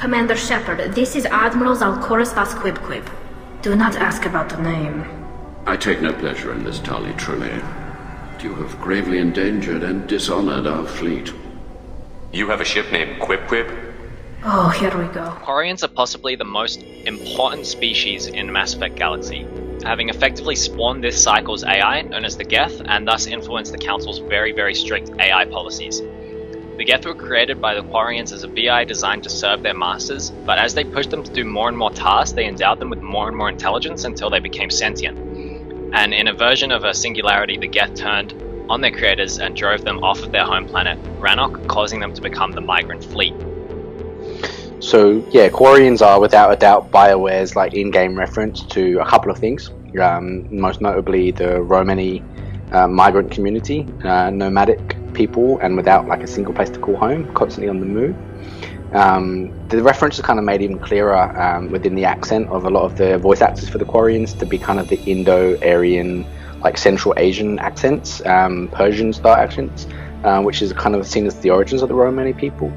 Commander Shepard, this is Admiral Zalkoris Vasquibquib. Do not ask about the name. I take no pleasure in this, Tali Truly. You have gravely endangered and dishonored our fleet. You have a ship named Quib? Oh, here we go. Quarians are possibly the most important species in the Mass Effect galaxy, having effectively spawned this cycle's AI, known as the Geth, and thus influenced the Council's very, very strict AI policies. The Geth were created by the Quarians as a VI designed to serve their masters, but as they pushed them to do more and more tasks, they endowed them with more and more intelligence until they became sentient. And in a version of a singularity, the Geth turned on their creators and drove them off of their home planet, Rannoch, causing them to become the Migrant Fleet. So yeah, Quarians are without a doubt BioWare's in-game reference to a couple of things. Most notably the Romani migrant community, nomadic people, and without a single place to call home, constantly on the move. The reference is kind of made even clearer within the accent of a lot of the voice actors for the Quarians to be kind of the Indo-Aryan, Central Asian accents, Persian style accents, which is kind of seen as the origins of the Romani people.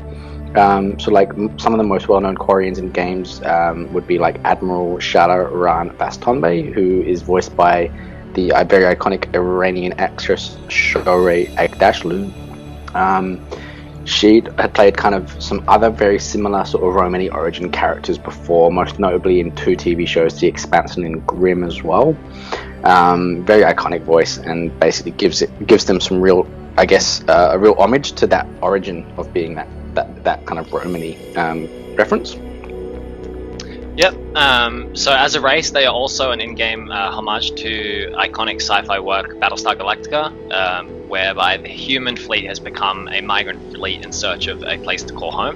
Some of the most well-known Quarians in games would be Admiral Shala Ran Bastonbey, who is voiced by the very iconic Iranian actress Shohreh Aghdashloo. She had played kind of some other very similar sort of Romani origin characters before, most notably in 2 TV shows, The Expanse and in Grimm as well. Very iconic voice, and basically gives them some real, a real homage to that origin of being that kind of Romani reference. Yep, so as a race, they are also an in-game homage to iconic sci-fi work Battlestar Galactica, whereby the human fleet has become a migrant fleet in search of a place to call home.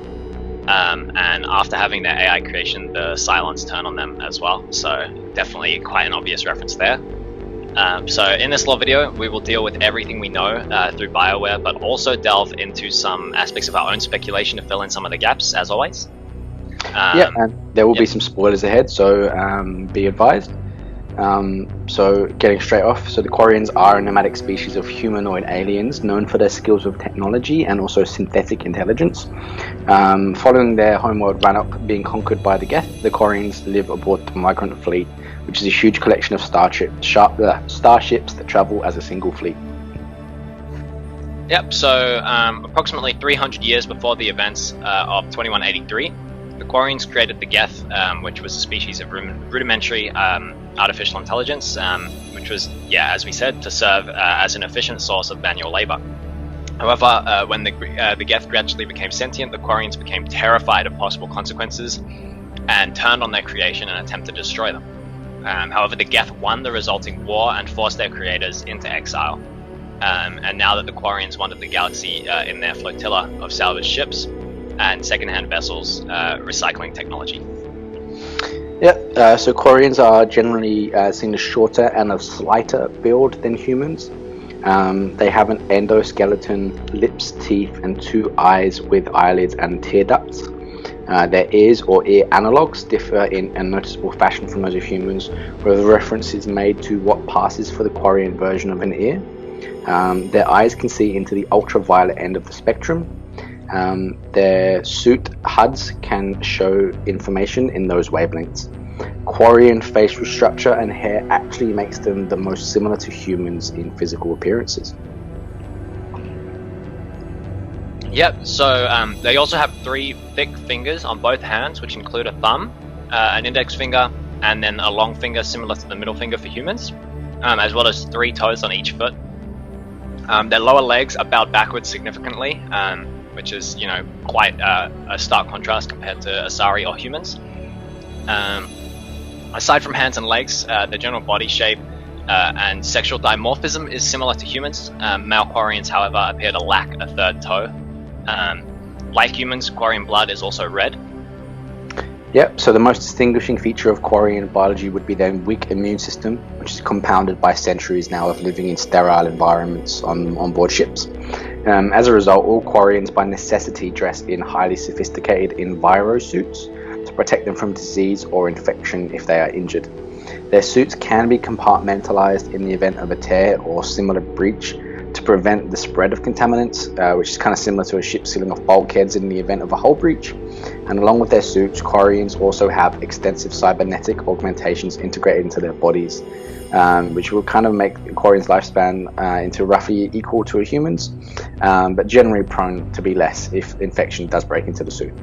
And after having their AI creation, the Cylons turn on them as well, so definitely quite an obvious reference there. So in this little video, we will deal with everything we know through BioWare, but also delve into some aspects of our own speculation to fill in some of the gaps, as always. And there will be some spoilers ahead, so be advised. So getting straight off, so the Quarians are a nomadic species of humanoid aliens known for their skills with technology and also synthetic intelligence. Following their homeworld Rannoch being conquered by the Geth, the Quarians live aboard the Migrant Fleet, which is a huge collection of starships that travel as a single fleet. Yep, so approximately 300 years before the events of 2183, the Quarians created the Geth, which was a species of rudimentary artificial intelligence, which was, as we said, to serve as an efficient source of manual labor. However, when the Geth gradually became sentient, the Quarians became terrified of possible consequences and turned on their creation and attempted to destroy them. However, the Geth won the resulting war and forced their creators into exile. And now that the Quarians wanted the galaxy in their flotilla of salvaged ships and second-hand vessels, recycling technology. So Quarians are generally seen as shorter and of slighter build than humans. They have an endoskeleton, lips, teeth, and 2 eyes with eyelids and tear ducts. Their ears or ear analogues differ in a noticeable fashion from those of humans, where the reference is made to what passes for the Quarian version of an ear. Their eyes can see into the ultraviolet end of the spectrum. Their suit HUDs can show information in those wavelengths. Quarian facial structure and hair actually makes them the most similar to humans in physical appearances. Yep, so they also have 3 thick fingers on both hands, which include a thumb, an index finger, and then a long finger similar to the middle finger for humans, as well as 3 toes on each foot. Their lower legs are bowed backwards significantly, which is, quite a stark contrast compared to Asari or humans. Aside from hands and legs, the general body shape and sexual dimorphism is similar to humans. Male Quarians, however, appear to lack a 3rd toe. Like humans, Quarian blood is also red. So the most distinguishing feature of Quarian biology would be their weak immune system, which is compounded by centuries now of living in sterile environments on board ships. As a result, all Quarians by necessity dress in highly sophisticated enviro suits to protect them from disease or infection if they are injured. Their suits can be compartmentalized in the event of a tear or similar breach to prevent the spread of contaminants, which is kind of similar to a ship sealing off bulkheads in the event of a hull breach. And along with their suits, Quarians also have extensive cybernetic augmentations integrated into their bodies, which will kind of make Quarian's lifespan into roughly equal to a human's, but generally prone to be less if infection does break into the suit.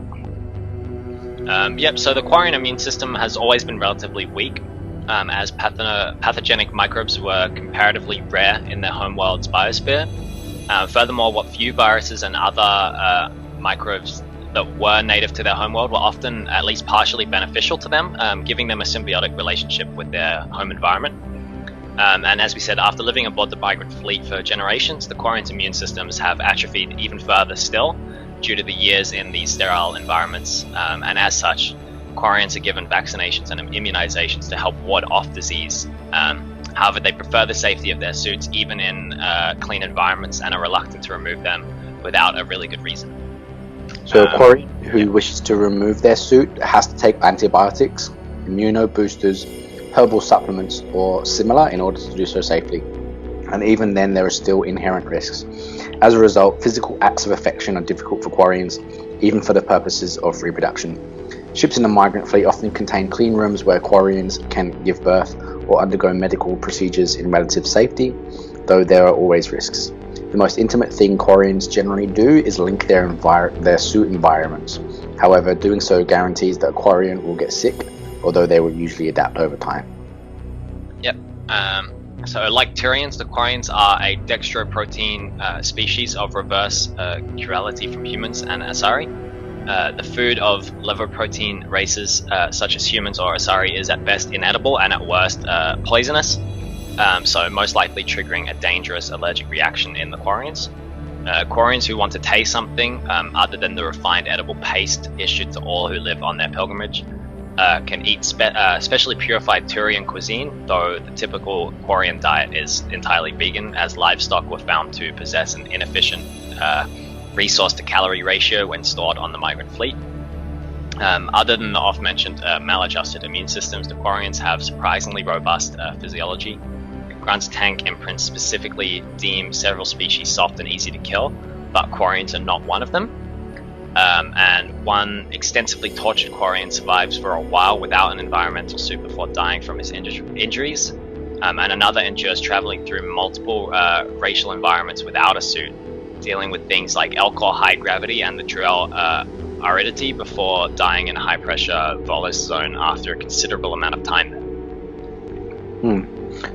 So the Quarian immune system has always been relatively weak, as pathogenic microbes were comparatively rare in their homeworld's biosphere. Furthermore, what few viruses and other microbes that were native to their homeworld were often at least partially beneficial to them, giving them a symbiotic relationship with their home environment. And as we said, after living aboard the migrant fleet for generations, the Quarians' immune systems have atrophied even further still due to the years in these sterile environments. And as such, Quarians are given vaccinations and immunizations to help ward off disease. However, they prefer the safety of their suits even in clean environments and are reluctant to remove them without a really good reason. So a Quarian who wishes to remove their suit has to take antibiotics, immuno boosters, herbal supplements or similar in order to do so safely. And even then there are still inherent risks. As a result, physical acts of affection are difficult for Quarians, even for the purposes of reproduction. Ships in the migrant fleet often contain clean rooms where Quarians can give birth or undergo medical procedures in relative safety, though there are always risks. The most intimate thing Quarians generally do is link their suit environments. However, doing so guarantees that a Quarian will get sick, although they will usually adapt over time. Yep. So like Turians, the Quarians are a dextroprotein species of reverse chirality from humans and Asari. The food of liver protein races such as humans or Asari is at best inedible and at worst poisonous, so most likely triggering a dangerous allergic reaction in the Quarians. Quarians who want to taste something other than the refined edible paste issued to all who live on their pilgrimage can eat specially purified Turian cuisine, though the typical Quarian diet is entirely vegan, as livestock were found to possess an inefficient resource to calorie ratio when stored on the migrant fleet. Other than the oft-mentioned maladjusted immune systems, the Quarians have surprisingly robust physiology. Grunt's tank imprints specifically deem several species soft and easy to kill, but Quarians are not one of them. And one extensively tortured Quarian survives for a while without an environmental suit before dying from his injuries, and another endures traveling through multiple racial environments without a suit, dealing with things like Elcor high gravity and the Drell aridity before dying in a high pressure Volus zone after a considerable amount of time there.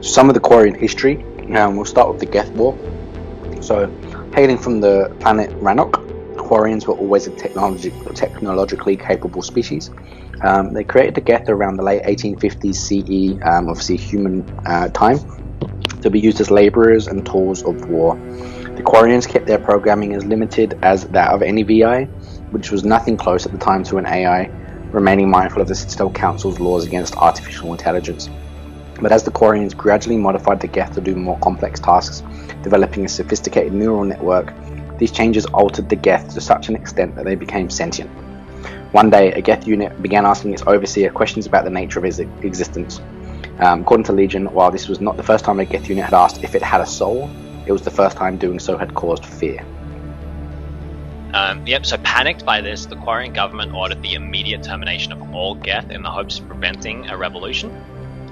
Some of the Quarian history, we'll start with the Geth War. So, hailing from the planet Rannoch, Quarians were always a technologically capable species. They created the Geth around the late 1850s CE, obviously human time, to be used as labourers and tools of war. The Quarians kept their programming as limited as that of any VI, which was nothing close at the time to an AI, remaining mindful of the Citadel Council's laws against artificial intelligence. But as the Quarians gradually modified the Geth to do more complex tasks, developing a sophisticated neural network, these changes altered the Geth to such an extent that they became sentient. One day, a Geth unit began asking its overseer questions about the nature of his existence. According to Legion, while this was not the first time a Geth unit had asked if it had a soul, it was the first time doing so had caused fear. So panicked by this, the Quarian government ordered the immediate termination of all Geth in the hopes of preventing a revolution.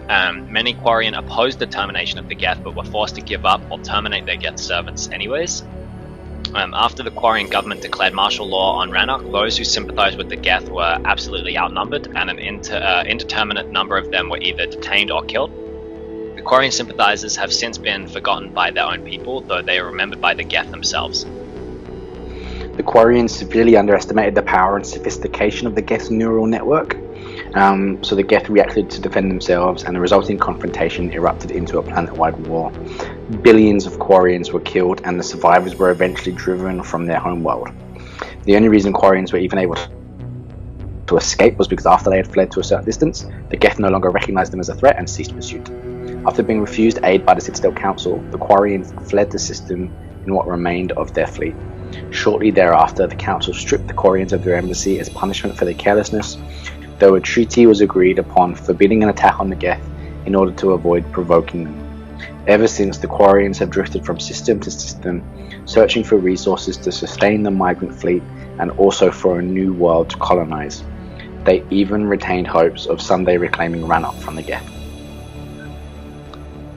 Many Quarian opposed the termination of the Geth, but were forced to give up or terminate their Geth servants anyways. After the Quarian government declared martial law on Rannoch, those who sympathized with the Geth were absolutely outnumbered, and an indeterminate number of them were either detained or killed. The Quarian sympathizers have since been forgotten by their own people, though they are remembered by the Geth themselves. The Quarians severely underestimated the power and sophistication of the Geth's neural network, so the Geth reacted to defend themselves, and the resulting confrontation erupted into a planet-wide war. Billions of Quarians were killed, and the survivors were eventually driven from their homeworld. The only reason Quarians were even able to escape was because after they had fled to a certain distance, the Geth no longer recognized them as a threat and ceased pursuit. After being refused aid by the Citadel Council, the Quarians fled the system in what remained of their fleet. Shortly thereafter, the Council stripped the Quarians of their embassy as punishment for their carelessness, though a treaty was agreed upon forbidding an attack on the Geth in order to avoid provoking them. Ever since, the Quarians have drifted from system to system, searching for resources to sustain the migrant fleet and also for a new world to colonize. They even retained hopes of someday reclaiming Rannoch from the Geth.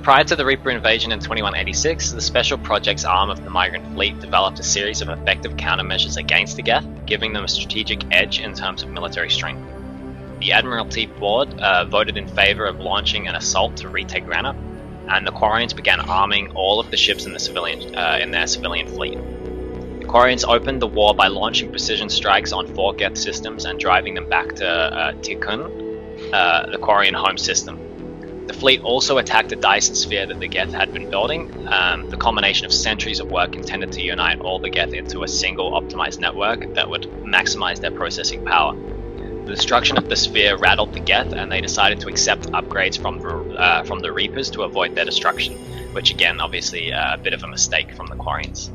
Prior to the Reaper invasion in 2186, the Special Projects arm of the Migrant Fleet developed a series of effective countermeasures against the Geth, giving them a strategic edge in terms of military strength. The Admiralty Board voted in favor of launching an assault to retake Rannoch, and the Quarians began arming all of the ships in their civilian fleet. The Quarians opened the war by launching precision strikes on 4 Geth systems and driving them back to Tikkun, the Quarian home system. The fleet also attacked a Dyson sphere that the Geth had been building, the culmination of centuries of work intended to unite all the Geth into a single optimized network that would maximize their processing power. The destruction of the sphere rattled the Geth, and they decided to accept upgrades from the Reapers to avoid their destruction, which again, obviously, a bit of a mistake from the Quarians.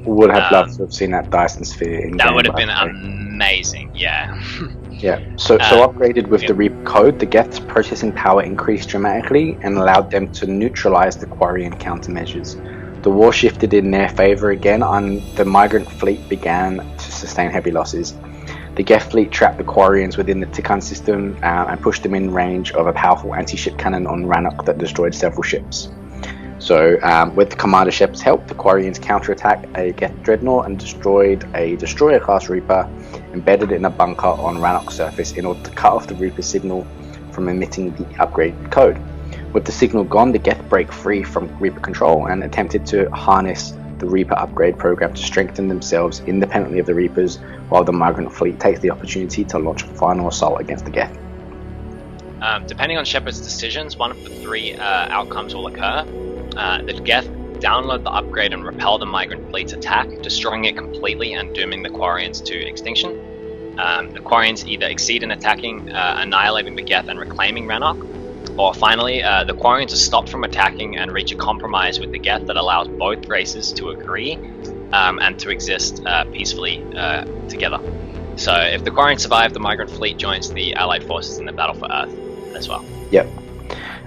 Would have loved to have seen that Dyson sphere in That game, would have by been the way. amazing, yeah. Yeah, so upgraded with the Reaper code, the Geth's processing power increased dramatically and allowed them to neutralize the Quarian countermeasures. The war shifted in their favor again, and the migrant fleet began to sustain heavy losses. The Geth fleet trapped the Quarians within the Tikkun system and pushed them in range of a powerful anti-ship cannon on Rannoch that destroyed several ships. So, with Commander Shepard's help, the Quarians counterattacked a Geth dreadnought and destroyed a destroyer-class Reaper embedded in a bunker on Rannoch's surface in order to cut off the Reaper signal from emitting the upgraded code. With the signal gone, the Geth break free from Reaper control and attempted to harness the Reaper upgrade program to strengthen themselves independently of the Reapers, while the migrant fleet takes the opportunity to launch a final assault against the Geth. Depending on Shepard's decisions, one of the 3 outcomes will occur. The Geth download the upgrade and repel the migrant fleet's attack, destroying it completely and dooming the Quarians to extinction. The Quarians either exceed in attacking, annihilating the Geth and reclaiming Rannoch, or finally, the Quarians are stopped from attacking and reach a compromise with the Geth that allows both races to agree and to exist peacefully together. So if the Quarians survive, the migrant fleet joins the Allied forces in the battle for Earth as well. Yep.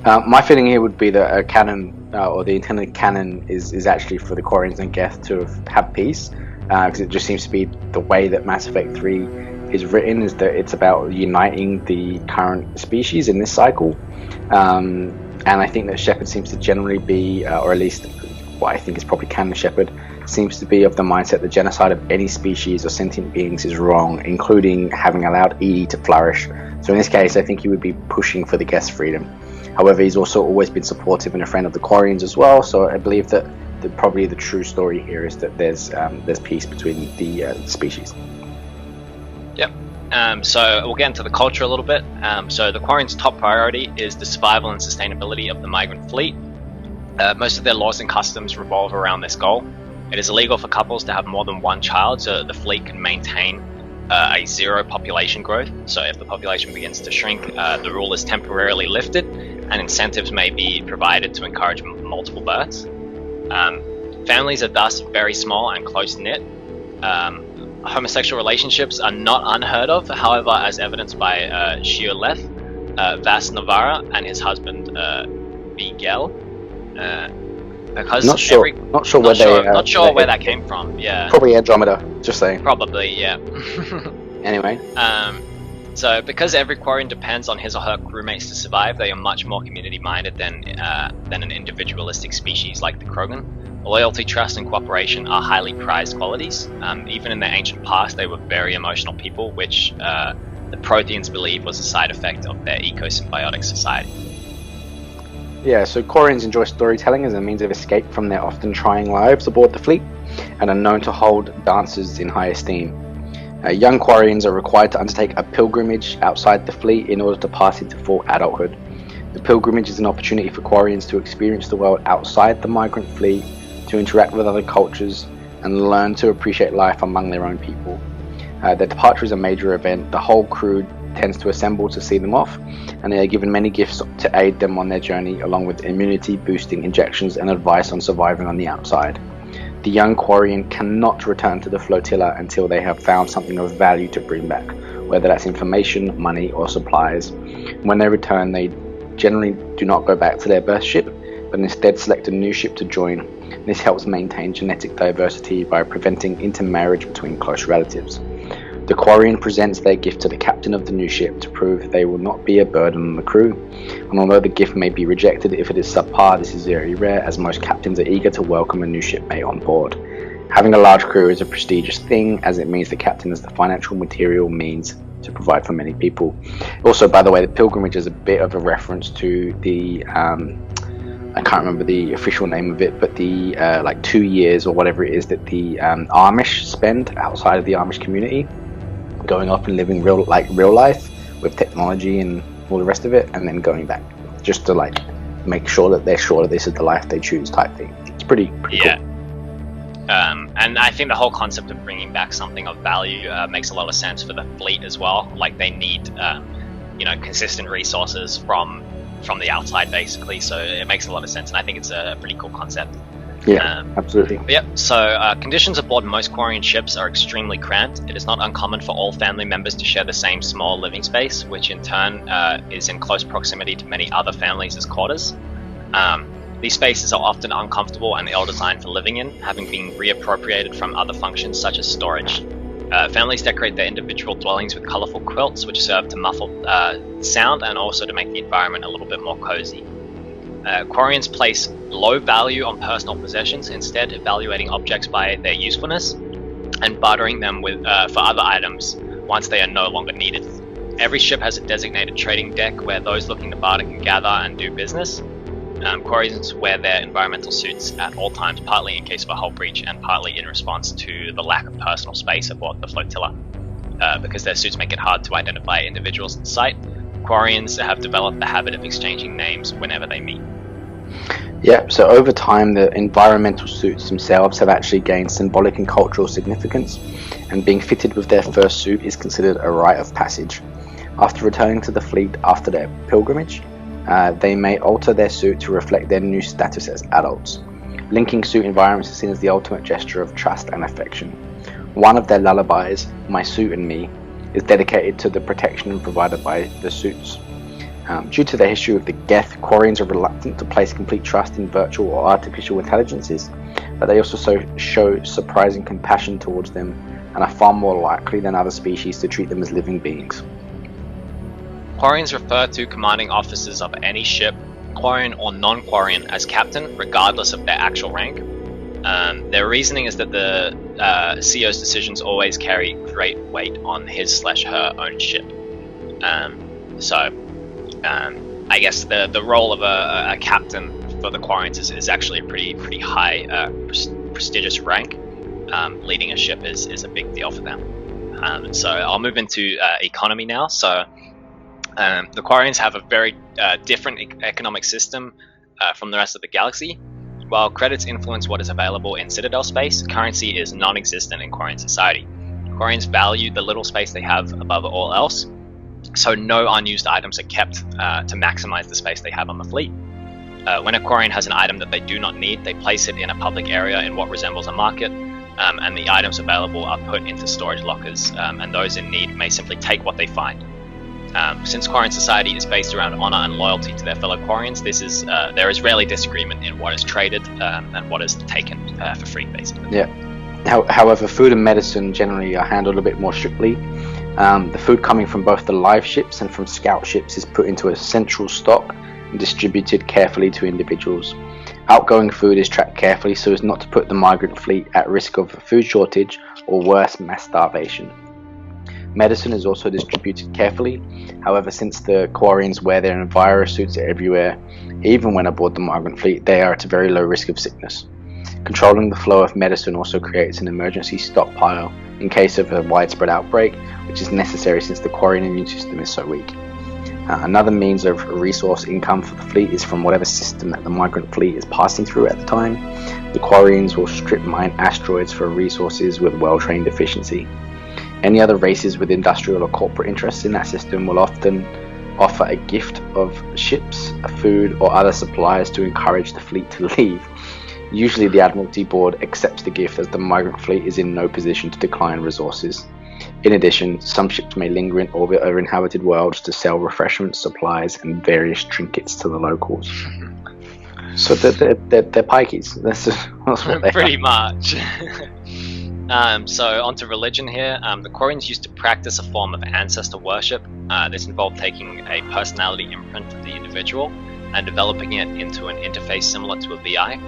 My feeling here would be that a canon, or the intended canon, is actually for the Quarians and Geth to have peace, because it just seems to be the way that Mass Effect 3 is written, is that it's about uniting the current species in this cycle. And I think that Shepard seems to generally be, or at least what I think is probably canon Shepard, seems to be of the mindset that genocide of any species or sentient beings is wrong, including having allowed EE to flourish. So in this case, I think he would be pushing for the Geth's freedom. However, he's also always been supportive and a friend of the Quarians as well, so I believe that probably the true story here is that there's peace between the species. Yep. So we'll get into the culture a little bit. So the Quarians' top priority is the survival and sustainability of the migrant fleet. Most of their laws and customs revolve around this goal. It is illegal for couples to have more than 1 child, so that the fleet can maintain a 0 population growth. So if the population begins to shrink, the rule is temporarily lifted, and incentives may be provided to encourage multiple births. Families are thus very small and close-knit. Homosexual relationships are not unheard of, however, as evidenced by Shioleth, Vas Navarra, and his husband Miguel. Because not sure where that came from. Yeah, probably Andromeda. Just saying. Probably, yeah. Anyway. So because every Quarian depends on his or her crewmates to survive, they are much more community-minded than an individualistic species like the Krogan. Loyalty, trust, and cooperation are highly prized qualities. Even in the ancient past, they were very emotional people, which the Protheans believe was a side effect of their eco-symbiotic society. Yeah, so Quarians enjoy storytelling as a means of escape from their often trying lives aboard the fleet, and are known to hold dancers in high esteem. Young Quarians are required to undertake a pilgrimage outside the fleet in order to pass into full adulthood. The pilgrimage is an opportunity for Quarians to experience the world outside the migrant fleet, to interact with other cultures, and learn to appreciate life among their own people. Their departure is a major event. The whole crew tends to assemble to see them off, and they are given many gifts to aid them on their journey, along with immunity boosting injections and advice on surviving on the outside. The young Quarian cannot return to the flotilla until they have found something of value to bring back, whether that's information, money, or supplies. When they return, they generally do not go back to their birth ship, but instead select a new ship to join. This helps maintain genetic diversity by preventing intermarriage between close relatives. The Quarian presents their gift to the captain of the new ship to prove they will not be a burden on the crew, and although the gift may be rejected if it is subpar, this is very rare as most captains are eager to welcome a new shipmate on board. Having a large crew is a prestigious thing, as it means the captain has the financial material means to provide for many people. Also, by the way, the pilgrimage is a bit of a reference to the I can't remember the official name of it, but the like 2 years or whatever it is that the Amish spend outside of the Amish community, going up and living real life with technology and all the rest of it, and then going back just to like make sure that they're sure that this is the life they choose type thing. It's pretty cool. And I think the whole concept of bringing back something of value makes a lot of sense for the fleet as well. Like they need, consistent resources from the outside, basically. So it makes a lot of sense, and I think it's a pretty cool concept. Yeah, absolutely. So conditions aboard most Quarian ships are extremely cramped. It is not uncommon for all family members to share the same small living space, which in turn is in close proximity to many other families as quarters. These spaces are often uncomfortable and ill-designed for living in, having been reappropriated from other functions such as storage. Families decorate their individual dwellings with colourful quilts, which serve to muffle sound and also to make the environment a little bit more cozy. Quarians place low value on personal possessions, instead evaluating objects by their usefulness and bartering them for other items once they are no longer needed. Every ship has a designated trading deck where those looking to barter can gather and do business. Quarians wear their environmental suits at all times, partly in case of a hull breach and partly in response to the lack of personal space aboard the flotilla. Because their suits make it hard to identify individuals at sight, Quarians have developed the habit of exchanging names whenever they meet. Yeah, so over time the environmental suits themselves have actually gained symbolic and cultural significance, and being fitted with their first suit is considered a rite of passage. After returning to the fleet after their pilgrimage, they may alter their suit to reflect their new status as adults. Linking suit environments is seen as the ultimate gesture of trust and affection. One of their lullabies, My Suit and Me, is dedicated to the protection provided by the suits. Due to the history of the Geth, Quarians are reluctant to place complete trust in virtual or artificial intelligences, but they also show surprising compassion towards them and are far more likely than other species to treat them as living beings. Quarians refer to commanding officers of any ship, Quarian or non-Quarian, as captain, regardless of their actual rank. Their reasoning is that the CEO's decisions always carry great weight on his/her own ship. I guess the role of a captain for the Quarians is actually a pretty high, prestigious rank. Leading a ship is a big deal for them. So I'll move into economy now. So the Quarians have a very different economic system from the rest of the galaxy. While credits influence what is available in Citadel space, currency is non-existent in Quarian society. Quarians value the little space they have above all else, so no unused items are kept to maximize the space they have on the fleet. When a Quarian has an item that they do not need, they place it in a public area in what resembles a market, and the items available are put into storage lockers, and those in need may simply take what they find. Since Quarian society is based around honor and loyalty to their fellow Quarians, there is rarely disagreement in what is traded and what is taken for free, basically. Yeah. However, food and medicine generally are handled a bit more strictly. The food coming from both the live ships and from scout ships is put into a central stock and distributed carefully to individuals. Outgoing food is tracked carefully so as not to put the migrant fleet at risk of a food shortage or worse, mass starvation. Medicine is also distributed carefully. However, since the Quarians wear their enviro suits everywhere, even when aboard the migrant fleet, they are at a very low risk of sickness. Controlling the flow of medicine also creates an emergency stockpile in case of a widespread outbreak, which is necessary since the Quarian immune system is so weak. Another means of resource income for the fleet is from whatever system that the migrant fleet is passing through at the time. The Quarians will strip mine asteroids for resources with well-trained efficiency. Any other races with industrial or corporate interests in that system will often offer a gift of ships, food, or other supplies to encourage the fleet to leave. Usually the Admiralty Board accepts the gift as the migrant fleet is in no position to decline resources. In addition, some ships may linger in orbit over inhabited worlds to sell refreshments, supplies, and various trinkets to the locals. So they're pikeys. That's what they Pretty are. much. So onto religion here. The Quarians used to practice a form of ancestor worship. This involved taking a personality imprint of the individual and developing it into an interface similar to a VI.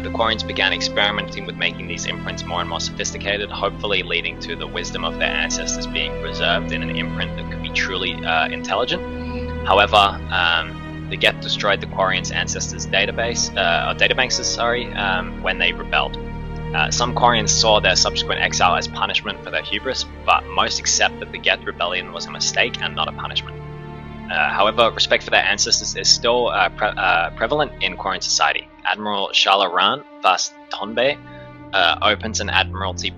The Quarians began experimenting with making these imprints more and more sophisticated, hopefully leading to the wisdom of their ancestors being preserved in an imprint that could be truly intelligent. However, the Geth destroyed the Quarians' ancestors' databanks, when they rebelled. Some Quarians saw their subsequent exile as punishment for their hubris, but most accept that the Geth rebellion was a mistake and not a punishment. However, respect for their ancestors is still prevalent in Quarian society. Admiral Shalaran Vas Tonbe opens an Admiralty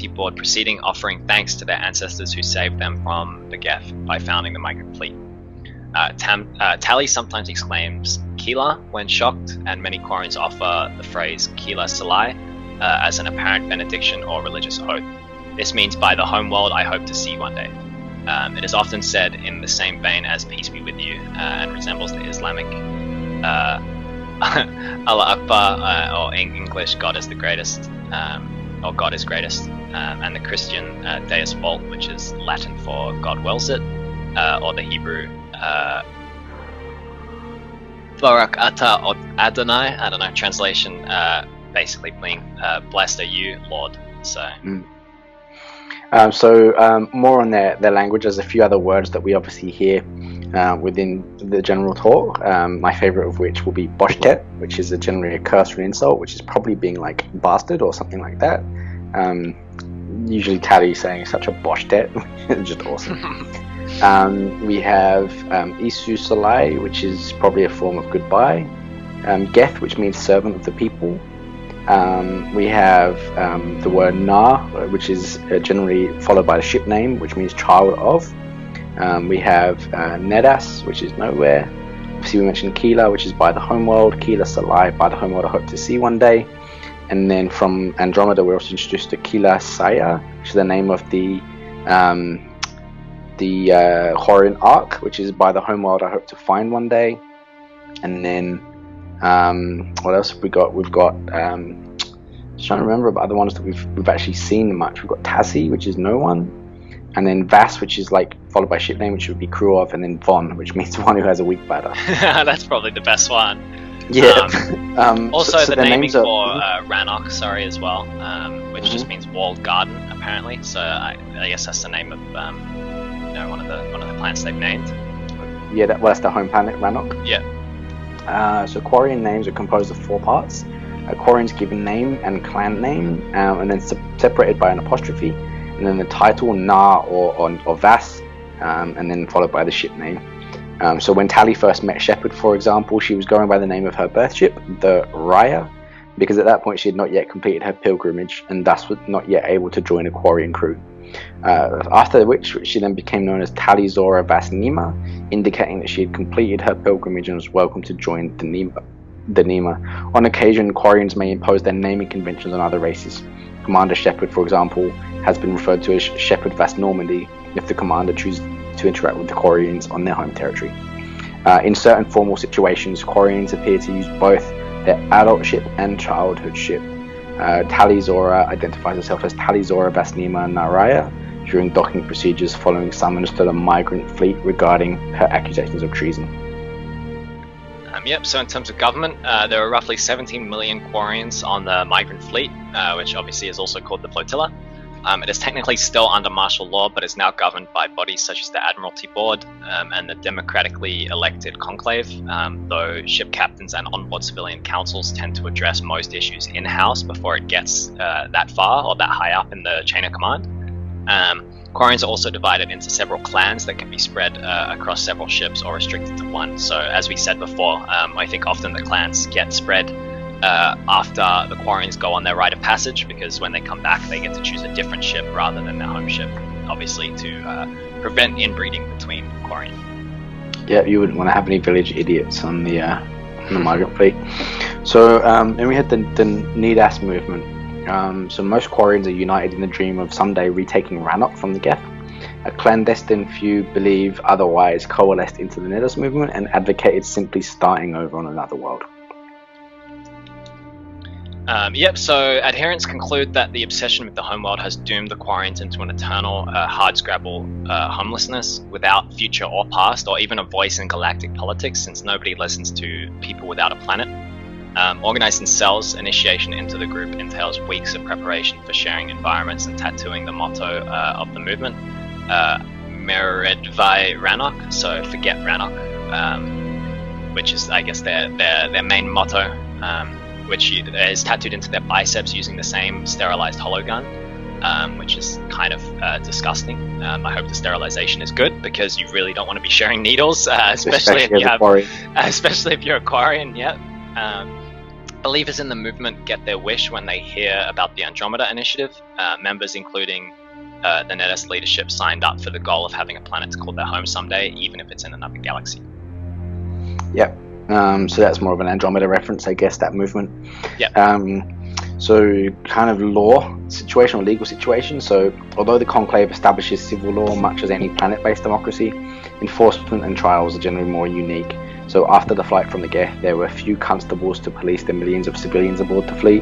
board proceeding offering thanks to their ancestors who saved them from the Geth by founding the migrant fleet. Tally sometimes exclaims Kila when shocked, and many Quarians offer the phrase Kila Salai as an apparent benediction or religious oath. This means, by the home world I hope to see one day. It is often said in the same vein as peace be with you, and resembles the Islamic Allah Akbar, or in English God is the greatest, or God is greatest, and the Christian Deus Vult, which is Latin for God wills it, or the Hebrew Barak Ata Adonai, I don't know, translation basically meaning blessed are you, Lord. So more on their language. There's a few other words that we obviously hear within the general talk. My favorite of which will be boshtet, which is generally a curse or an insult, which is probably being like bastard or something like that. Usually Tally saying such a boshtet, which is just awesome. We have Isu Salai, which is probably a form of goodbye. Geth, which means servant of the people. We have the word Na, which is generally followed by the ship name, which means child of. We have Nedas, which is nowhere. Obviously, we mentioned Kila, which is by the homeworld. Kila Salai, by the homeworld I hope to see one day. And then from Andromeda, we're also introduced to Kila Saya, which is the name of the Quarian Ark, which is by the homeworld I hope to find one day. And then what else have we got? We've got just trying to remember about the ones that we've actually seen much. We've got Tassi, which is no one, and then Vas, which is like followed by ship name, which would be crew of, and then Von, which means one who has a weak bladder. That's probably the best one. Yeah. Also, so the their naming names are- for Rannoch, as well, which just means walled garden, apparently. So I guess that's the name of one of the plants they've named. Yeah, that's the home planet, Rannoch. Yeah. So Quarian names are composed of 4 parts. Quarian's given name and clan name, and then separated by an apostrophe, and then the title Na or Vas, and then followed by the ship name. So when Tally first met Shepard, for example, she was going by the name of her birth ship, the Raya, because at that point she had not yet completed her pilgrimage and thus was not yet able to join a Quarian crew. After which she then became known as Tally Zora Vas Nima, indicating that she had completed her pilgrimage and was welcome to join the Nima. On occasion, Quarians may impose their naming conventions on other races. Commander Shepard, for example, has been referred to as Shepard Vas Normandy if the commander chooses to interact with the Quarians on their home territory. In certain formal situations, Quarians appear to use both their adult ship and childhood ship. Tally Zora identifies herself as Tally Zora Vas Nima Naraya during docking procedures following summons to the migrant fleet regarding her accusations of treason. So in terms of government, there are roughly 17 million Quarians on the migrant fleet, which obviously is also called the flotilla. It is technically still under martial law, but is now governed by bodies such as the Admiralty Board and the democratically elected conclave, though ship captains and onboard civilian councils tend to address most issues in-house before it gets that far or that high up in the chain of command. Quarians are also divided into several clans that can be spread across several ships or restricted to one. So as we said before, I think often the clans get spread after the Quarians go on their rite of passage, because when they come back they get to choose a different ship rather than their home ship, obviously to prevent inbreeding between Quarian. Yeah, you wouldn't want to have any village idiots on the migrant fleet. So and we had the Nidas movement. So most Quarians are united in the dream of someday retaking Rannoch from the Geth. A clandestine few believe otherwise coalesced into the Nidus movement and advocated simply starting over on another world. So adherents conclude that the obsession with the homeworld has doomed the Quarians into an eternal hardscrabble homelessness without future or past, or even a voice in galactic politics, since nobody listens to people without a planet. Organized in cells, initiation into the group entails weeks of preparation for sharing environments and tattooing the motto of the movement, Meredvai Ranok, so forget Ranok, which is, I guess, their main motto, which is tattooed into their biceps using the same sterilized hologun, which is kind of disgusting. I hope the sterilization is good, because you really don't want to be sharing needles, especially if you're a Quarian. Yeah. Believers in the movement get their wish when they hear about the Andromeda Initiative. Members, including the Nidus leadership, signed up for the goal of having a planet to call their home someday, even if it's in another galaxy. Yep. So that's more of an Andromeda reference, I guess, that movement. Yep. So kind of law situation or legal situation. So although the Conclave establishes civil law much as any planet-based democracy, enforcement and trials are generally more unique. So after the flight from the Geth, there were few constables to police the millions of civilians aboard the fleet.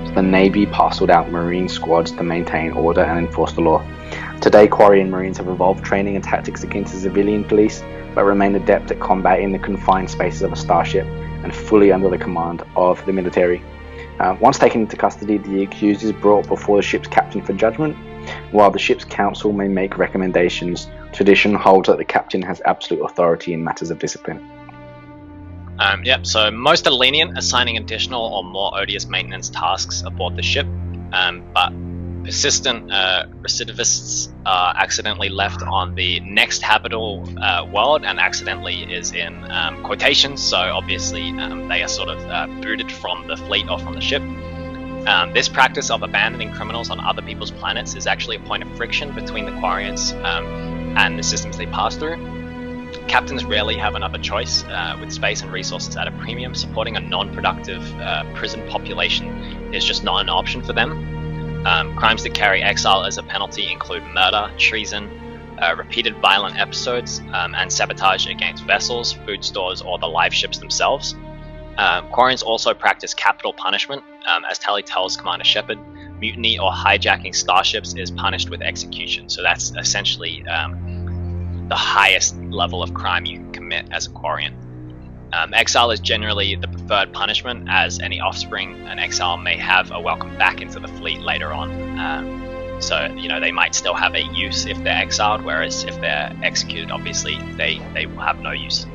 So the Navy parceled out Marine squads to maintain order and enforce the law. Today, Quarian Marines have evolved training and tactics against the civilian police, but remain adept at combat in the confined spaces of a starship and fully under the command of the military. Once taken into custody, the accused is brought before the ship's captain for judgment. While the ship's council may make recommendations, tradition holds that the captain has absolute authority in matters of discipline. So most are lenient, assigning additional or more odious maintenance tasks aboard the ship, but persistent recidivists are accidentally left on the next habitable world, and accidentally is in quotations, so obviously they are sort of booted from the fleet or from the ship. This practice of abandoning criminals on other people's planets is actually a point of friction between the Quarians and the systems they pass through. Captains rarely have another choice. With space and resources at a premium, supporting a non-productive prison population is just not an option for them. Crimes that carry exile as a penalty include murder, treason, repeated violent episodes, and sabotage against vessels, food stores, or the live ships themselves. Quarians also practice capital punishment. As Tally tells Commander Shepard, mutiny or hijacking starships is punished with execution. So that's essentially the highest level of crime you can commit as a Quarian. Exile is generally the preferred punishment, as any offspring an exile may have are welcomed back into the fleet later on. So, they might still have a use if they're exiled, whereas if they're executed, obviously, they will have no use.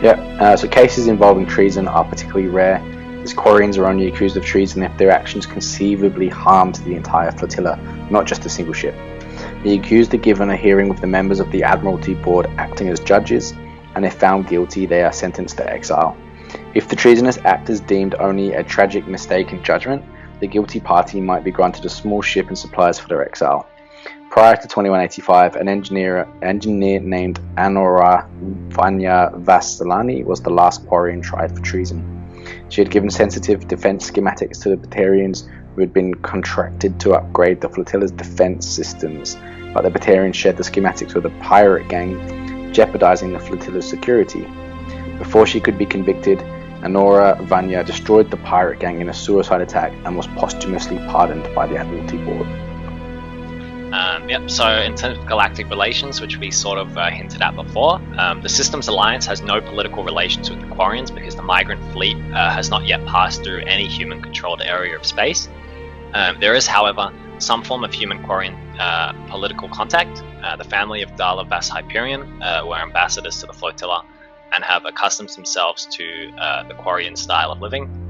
So cases involving treason are particularly rare, as Quarians are only accused of treason if their actions conceivably harmed the entire flotilla, not just a single ship. The accused are given a hearing with the members of the Admiralty Board acting as judges, and if found guilty, they are sentenced to exile. If the treasonous act is deemed only a tragic mistake in judgment, the guilty party might be granted a small ship and supplies for their exile. Prior to 2185, an engineer named Anora Vanya Vasilani was the last Quarian tried for treason. She had given sensitive defense schematics to the Batarians who had been contracted to upgrade the flotilla's defense systems, but the Batarians shared the schematics with a pirate gang, jeopardizing the flotilla's security. Before she could be convicted, Anora Vanya destroyed the pirate gang in a suicide attack and was posthumously pardoned by the Admiralty Board. So in terms of galactic relations, which we sort of hinted at before, the Systems Alliance has no political relations with the Quarians because the migrant fleet has not yet passed through any human-controlled area of space. There is, however, some form of human Quarian political contact. The family of Dala Vas Hyperion were ambassadors to the flotilla and have accustomed themselves to the Quarian style of living.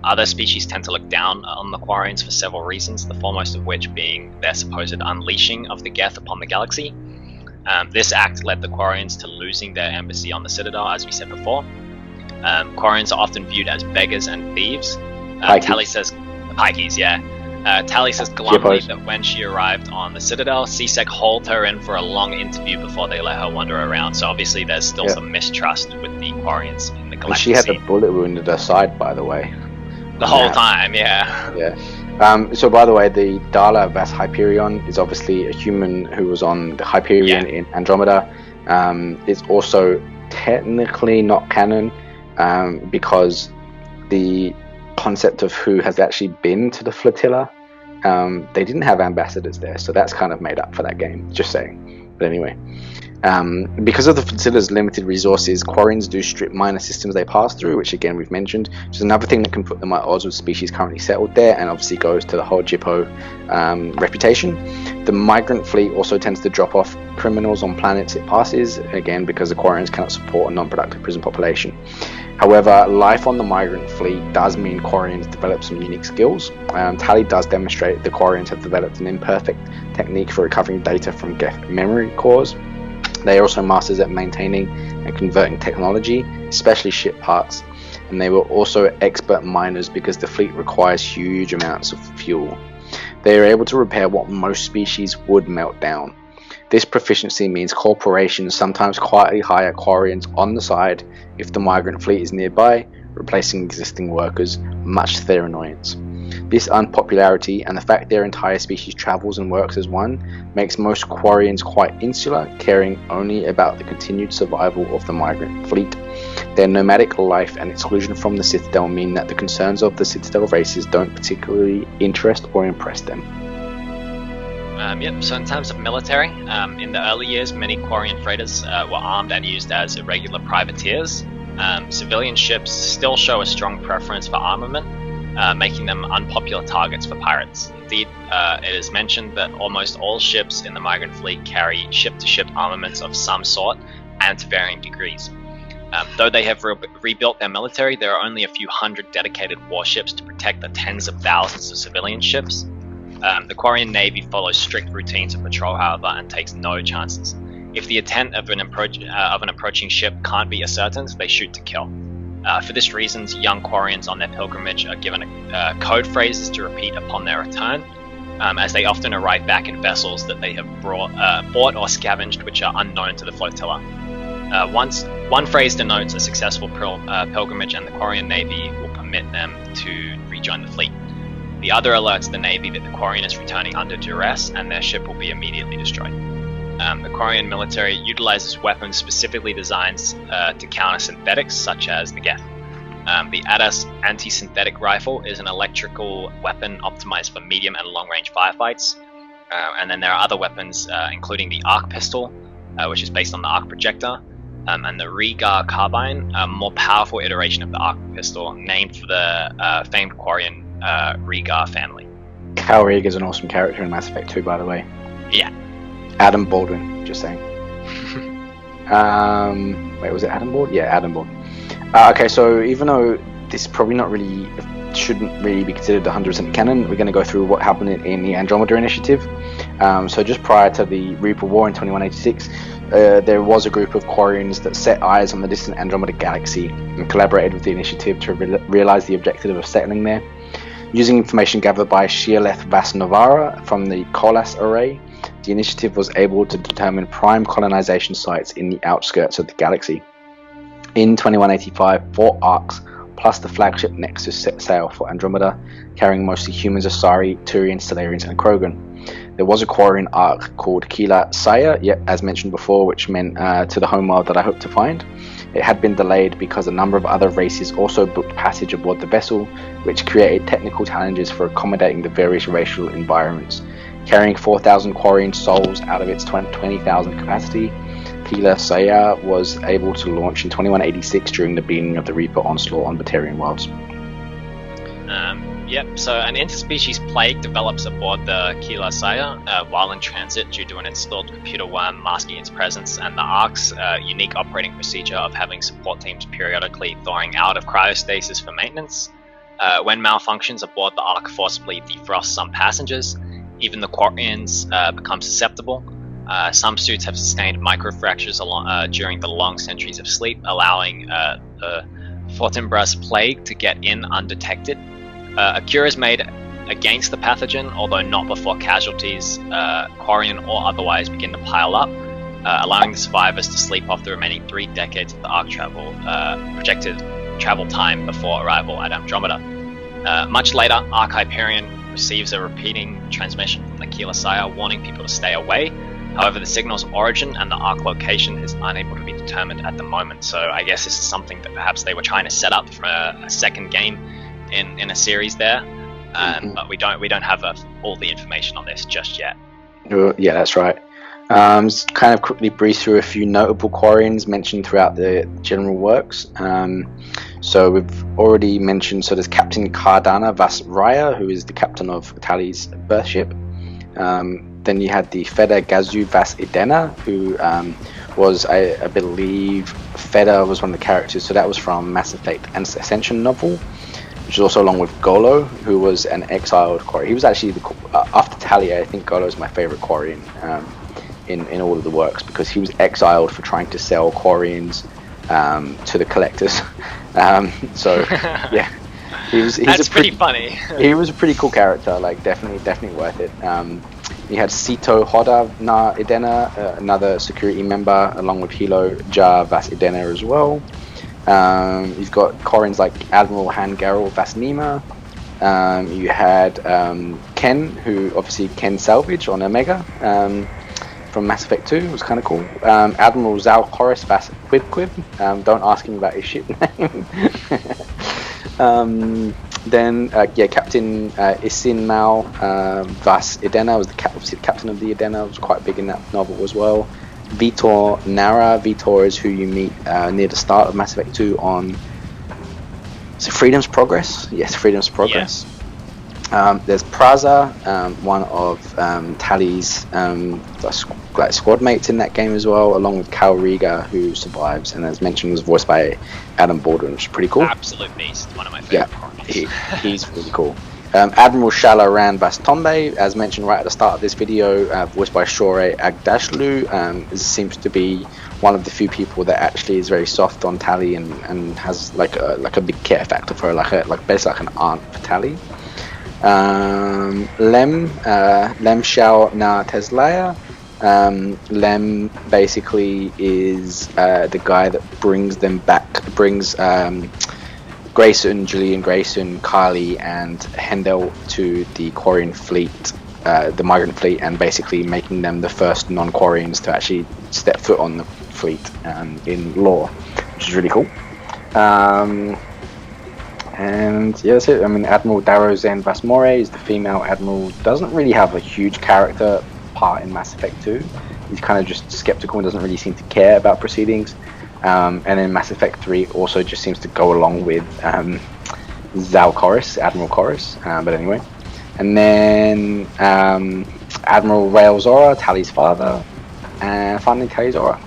Other species tend to look down on the Quarians for several reasons, the foremost of which being their supposed unleashing of the Geth upon the galaxy. This act led the Quarians to losing their embassy on the Citadel, as we said before. Quarians are often viewed as beggars and thieves. Tally says, Pikeys, yeah. Tally says glumly that when she arrived on the Citadel, CSEC hauled her in for a long interview before they let her wander around. So obviously there's still some mistrust with the Quarians in the galactic And she had scene. a bullet wound in her side, by the way. The whole time, yeah. So by the way, the Dala Vas Hyperion is obviously a human who was on the Hyperion in Andromeda. It's also technically not canon because the concept of who has actually been to the flotilla, they didn't have ambassadors there, so that's kind of made up for that game, just saying. But anyway, because of the flotilla's limited resources, Quarians do strip minor systems they pass through, which again we've mentioned, which is another thing that can put them at odds with species currently settled there, and obviously goes to the whole Jippo reputation. The migrant fleet also tends to drop off criminals on planets it passes, again because the Quarians cannot support a non-productive prison population. However, life on the migrant fleet does mean Quarians develop some unique skills. Tally does demonstrate the Quarians have developed an imperfect technique for recovering data from Geth memory cores. They are also masters at maintaining and converting technology, especially ship parts, and they were also expert miners because the fleet requires huge amounts of fuel. They are able to repair what most species would melt down. This proficiency means corporations sometimes quietly hire Quarians on the side if the migrant fleet is nearby, replacing existing workers, much to their annoyance. This unpopularity and the fact their entire species travels and works as one makes most Quarians quite insular, caring only about the continued survival of the migrant fleet. Their nomadic life and exclusion from the Citadel mean that the concerns of the Citadel races don't particularly interest or impress them. So in terms of military, in the early years, many Quarian freighters were armed and used as irregular privateers. Civilian ships still show a strong preference for armament, making them unpopular targets for pirates. Indeed, it is mentioned that almost all ships in the migrant fleet carry ship-to-ship armaments of some sort and to varying degrees. Though they have rebuilt their military, there are only a few hundred dedicated warships to protect the tens of thousands of civilian ships. The Quarian Navy follows strict routines of patrol, however, and takes no chances. If the intent of an approaching ship can't be ascertained, they shoot to kill. For this reason, young Quarians on their pilgrimage are given code phrases to repeat upon their return, as they often arrive back in vessels that they have bought or scavenged, which are unknown to the flotilla. One phrase denotes a successful pilgrimage, and the Quarian Navy will permit them to rejoin the fleet. The other alerts the Navy that the Quarian is returning under duress, and their ship will be immediately destroyed. The Quarian military utilizes weapons specifically designed to counter synthetics, such as the Geth. The ADAS anti-synthetic rifle is an electrical weapon optimized for medium and long-range firefights. And then there are other weapons, including the arc pistol, which is based on the arc projector, and the Rhaegar carbine, a more powerful iteration of the arc pistol, named for the famed Quarian Rhaegar family. Cal Reeg is an awesome character in Mass Effect 2, by the way. Yeah. Adam Baldwin, just saying. Wait, was it Adam Baldwin? Yeah, Adam Baldwin. Okay, so even though this probably shouldn't really be considered 100% canon, we're going to go through what happened in the Andromeda Initiative. So just prior to the Reaper War in 2186, there was a group of Quarians that set eyes on the distant Andromeda galaxy and collaborated with the Initiative to realize the objective of settling there. Using information gathered by Sheoleth Vas Novara from the Colas Array, the Initiative was able to determine prime colonization sites in the outskirts of the galaxy. In 2185, 4 arcs plus the flagship Nexus set sail for Andromeda, carrying mostly humans, Asari, Turians, Salarians, and Krogan. There was a Quarian arc called Kila Saya, as mentioned before, which meant to the homeworld that I hope to find. It had been delayed because a number of other races also booked passage aboard the vessel, which created technical challenges for accommodating the various racial environments. Carrying 4,000 Quarian souls out of its 20,000 capacity, Kila Saya was able to launch in 2186 during the beginning of the Reaper onslaught on Batarian worlds. So an interspecies plague develops aboard the Kila Saya while in transit due to an installed computer worm masking its presence, and the Ark's unique operating procedure of having support teams periodically thawing out of cryostasis for maintenance. When malfunctions aboard the Ark forcibly defrost some passengers, even the Quarians become susceptible. Some suits have sustained microfractures during the long centuries of sleep, allowing the Fortinbras plague to get in undetected. A cure is made against the pathogen, although not before casualties, Quarian or otherwise, begin to pile up, allowing the survivors to sleep off the remaining 3 decades of the Ark travel, projected travel time before arrival at Andromeda. Much later, Ark Hyperion receives a repeating transmission from the Keeler Sire warning people to stay away. However, the signal's origin and the arc location is unable to be determined at the moment. So I guess this is something that perhaps they were trying to set up for a second game in a series there. But we don't have all the information on this just yet. Yeah, that's right. Just kind of quickly breeze through a few notable Quarians mentioned throughout the general works. So we've already mentioned, so there's Captain Cardana Vas Raya, who is the captain of Tali's birth ship. Then you had the Feder Gazu Vas Idena, who was, I believe, Feder was one of the characters, so that was from Mass Effect and Ascension novel, which is also along with Golo, who was an exiled Quarian. He was actually, after Talia, I think Golo is my favorite Quarian in all of the works, because he was exiled for trying to sell Quarians to the collectors. So, yeah. That's pretty funny. He was a pretty cool character, like definitely worth it. You had Sito Hoda Na Idena, another security member, along with Hilo Ja Vas Idena as well. You've got Quarians like Admiral Han Garel Vas Nima. You had Ken, who obviously Ken Salvage on Omega from Mass Effect 2, was kind of cool. Admiral Zal Horace Vas Quib Quib. Don't ask him about his ship name. Then Captain Isin Mao Vas Idena was obviously the captain of the Idena, was quite big in that novel as well. Vitor Nara. Vitor is who you meet near the start of Mass Effect 2 on, is it Freedom's Progress? Yes, Freedom's Progress. Yeah. There's Praza, one of Tali's squad mates in that game as well, along with Cal Riga, who survives, and as mentioned was voiced by Adam Baldwin, which is pretty cool. Absolute beast, one of my favorite Quarians. He's really cool. Admiral Shala Ran Bastombe, as mentioned right at the start of this video, voiced by Shore Agdashlu, seems to be one of the few people that actually is very soft on Tali and has like a big care factor for her, like basically like an aunt for Tali. Lem Shao Na Teslaya. Lem basically is the guy that brings Grayson, Julian Grayson, Kylie, and Hendel to the Quarian fleet, the migrant fleet, and basically making them the first non-Quarians to actually step foot on the fleet in lore, which is really cool. And yeah, that's it. I mean, Admiral Darrow Zen Vasmore is the female admiral. Doesn't really have a huge character part in Mass Effect 2. He's kind of just skeptical and doesn't really seem to care about proceedings. And then Mass Effect 3 also just seems to go along with Zal Chorus, Admiral Chorus. But anyway, and then Admiral Rael Zora, Tali's father, and finally Tali Zora.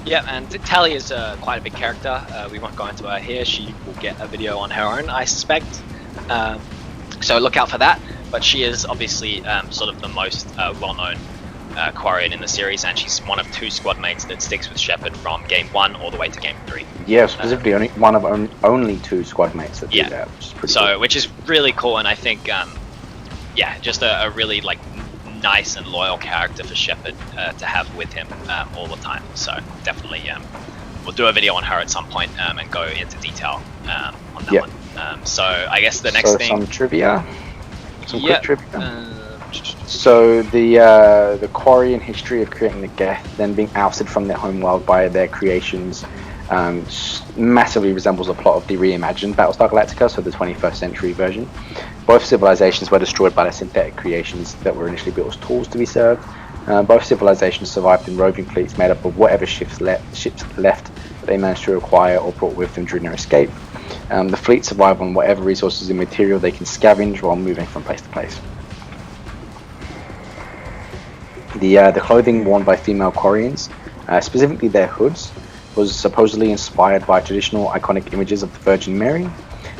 Yeah, and Tali is quite a big character. We won't go into her here. She will get a video on her own, I suspect. So look out for that. But she is obviously sort of the most well-known Quarian in the series, and she's one of two squad mates that sticks with Shepard from Game 1 all the way to Game 3. Yeah, specifically only two squad mates that do that, which is pretty cool. Which is really cool, and I think, just a really like nice and loyal character for Shepard to have with him all the time. So definitely, we'll do a video on her at some point and go into detail on that one. So I guess the next thing. Some trivia. Some quick trivia. So the Quarian history of creating the Geth, then being ousted from their homeworld by their creations, massively resembles the plot of the reimagined Battlestar Galactica, so the 21st century version. Both civilizations were destroyed by the synthetic creations that were initially built as tools to be served. Both civilizations survived in roving fleets made up of whatever ships left that they managed to acquire or brought with them during their escape. The fleet survive on whatever resources and material they can scavenge while moving from place to place. The clothing worn by female Quarians, specifically their hoods, was supposedly inspired by traditional iconic images of the Virgin Mary.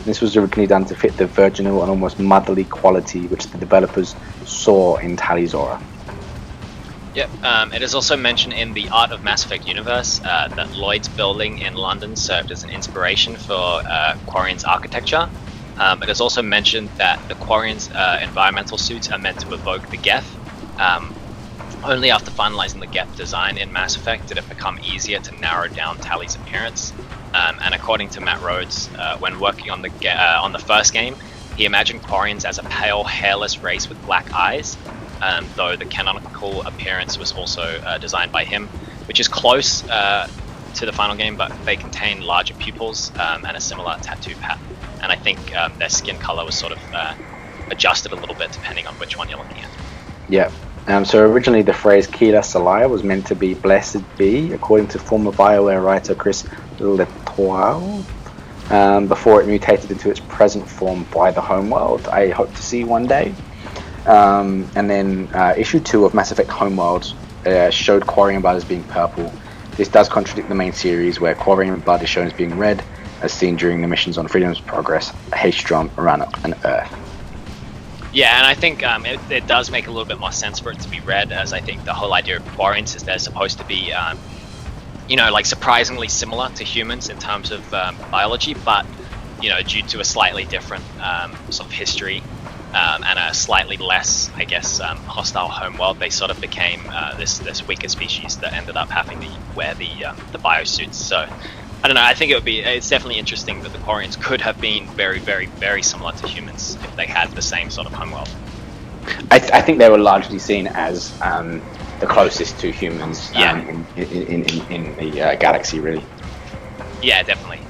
This was originally done to fit the virginal and almost motherly quality which the developers saw in Tali Zora. Yep, it is also mentioned in the Art of Mass Effect universe that Lloyd's building in London served as an inspiration for Quarian's architecture. It is also mentioned that the Quarian's environmental suits are meant to evoke the Geth. Only after finalizing the Geth design in Mass Effect did it become easier to narrow down Tali's appearance. And according to Matt Rhodes, when working on the first game, He imagined Quarians as a pale, hairless race with black eyes, though the canonical appearance was also designed by him, which is close to the final game, but they contain larger pupils and a similar tattoo pattern. And I think their skin color was sort of adjusted a little bit depending on which one you're looking at. Yeah. So originally the phrase Kila Salaya was meant to be blessed be, according to former BioWare writer Chris Letoile, before it mutated into its present form by the Homeworld. I hope to see one day. And then issue 2 of Mass Effect Homeworld showed Quarian blood as being purple. This does contradict the main series, where Quarian blood is shown as being red, as seen during the missions on Freedom's Progress, Haestrom, Rannoch, and Earth. Yeah, and I think it does make a little bit more sense for it to be red, as I think the whole idea of Quarians is they're supposed to be, like surprisingly similar to humans in terms of biology, but, due to a slightly different sort of history and a slightly less, I guess, hostile homeworld, they sort of became this weaker species that ended up having to wear the biosuits. So, I don't know, I think it's definitely interesting that the Quarians could have been very, very, very similar to humans if they had the same sort of homeworld. I think they were largely seen as the closest to humans in the galaxy, really. Yeah, definitely.